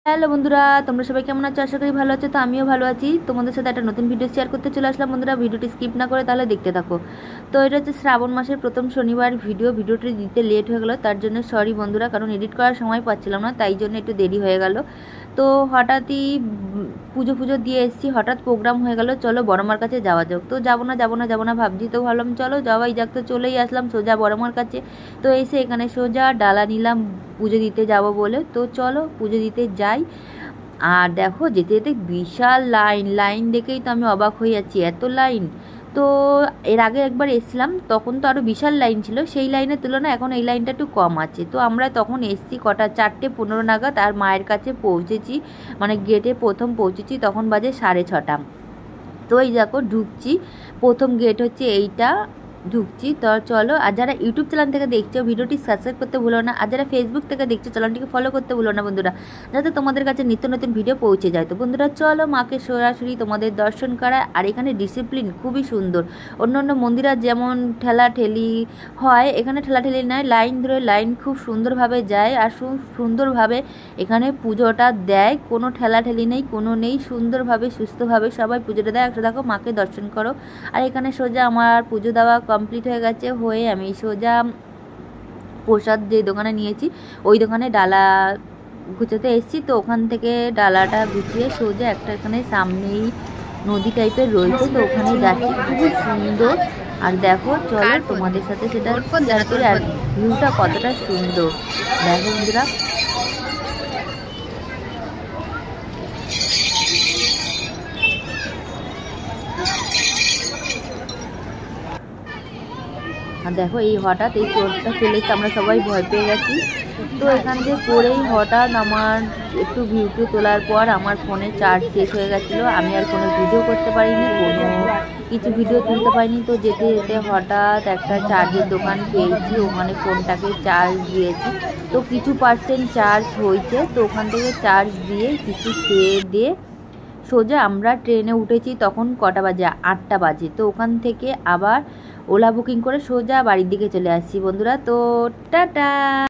Hello বন্ধুরা, তোমরা সবাই কেমন আছো? আশা করি ভালো আছো। তো আমিও ভালো আছি। তোমাদের সাথে একটা নতুন ভিডিও শেয়ার করতে চলে আসলাম। বন্ধুরা, ভিডিওটি স্কিপ না করে তাহলে দেখতে থাকো। তো এটা হচ্ছে শ্রাবণ মাসের প্রথম শনিবার ভিডিওটি দিতে লেট হয়ে গেলো, তার জন্য সরি বন্ধুরা, কারণ এডিট করার সময় পাচ্ছিলাম না, তাই জন্য একটু দেরি হয়ে গেল। তো হঠাৎই পুজো দিয়ে এসেছি, হঠাৎ প্রোগ্রাম হয়ে গেল, চলো বড়মার কাছে যাওয়া যাক। তো যাবো না ভাবছি, তো ভাবলাম চলো যাওয়াই যাক। তো চলেই আসলাম সোজা বড়মার কাছে। তো এসে এখানে সোজা ডালা নিলাম পুজো দিতে যাব বলে। তো চলো পুজো দিতে যাই। আর দেখো যেতে যেতে বিশাল লাইন দেখেই তো আমি অবাক হয়ে যাচ্ছি, এত লাইন। তো এর আগে একবার এসেছিলাম, তখন তো আরও বিশাল লাইন ছিল, সেই লাইনের তুলনায় এখন এই লাইনটা একটু কম আছে। তো আমরা তখন এসছি কটা 4:15 নাগাদ, আর মায়ের কাছে পৌঁছেছি, মানে গেটে প্রথম পৌঁছেছি তখন বাজে 6:30। তো এই দেখো ঢুকছি, প্রথম গেট হচ্ছে এইটা, ঢুকছি। তো চলো, আর যারা ইউটিউব চ্যানেল থেকে দেখছো ভিডিওটি সাবস্ক্রাইব করতে ভুলো না, আর যারা ফেসবুক থেকে দেখছো চ্যানেলটিকে ফলো করতে ভুলো না বন্ধুরা, যাতে তোমাদের কাছে নিত্য নতুন ভিডিও পৌঁছে যায়। তো বন্ধুরা চলো মাকে সরাসরি তোমাদের দর্শন করা। আর এখানে ডিসিপ্লিন খুবই সুন্দর। অন্য অন্য মন্দিরে যেমন ঠেলাঠেলি হয়, এখানে ঠেলাঠেলি নয়, লাইন ধরে লাইন খুব সুন্দরভাবে যায়, আর সুন্দরভাবে এখানে পুজোটা দেয়। কোনো ঠেলাঠেলি নেই, কোনো নেই, সুন্দরভাবে সুস্থভাবে সবাই পুজোটা দেয়। একসাথে দেখো মাকে দর্শন করো। আর এখানে সোজা আমার পুজো দেওয়া কমপ্লিট হয়ে গেছে, হয়ে আমি সোজা প্রসাদ যে দোকানে নিয়েছি ওই দোকানে ডালা গুছোতে এসেছি। তো ওখান থেকে ডালাটা গুছিয়ে সোজা একটা এখানে সামনেই নদী টাইপের রয়েছে, তো ওখানে যাচ্ছি, খুবই সুন্দর। আর দেখো চলো তোমাদের সাথে সেটা শেয়ার করি, আর ভিউটা কতটা সুন্দর দেখো বন্ধুরা। আর দেখো এই হঠাৎ এই চোরটা চলে এসে আমরা সবাই ভয় পেয়ে গেছি। তো এখান থেকে পরেই হঠাৎ আমার একটু ভিডিও তোলার পর আমার ফোনে চার্জ শেষ হয়ে গেছিলো, আমি আর কোনো ভিডিও করতে পারিনি, কোনো কিছু ভিডিও তুলতে পারিনি। তো যেতে যেতে হঠাৎ একটা চার্জের দোকান পেয়েছি, ওখানে ফোনটাকে চার্জ দিয়েছি। তো কিছু পার্সেন্ট চার্জ হয়েছে, তো ওখান থেকে চার্জ দিয়ে কিছু খেয়ে দিয়ে সোজা আমরা ট্রেনে উঠেছি। তখন কটা বাজে? 8টা বাজে। তো ওখান থেকে আবার ওলা বুকিং করে সোজা বাড়ির দিকে চলে আসছি বন্ধুরা। তো টাটা।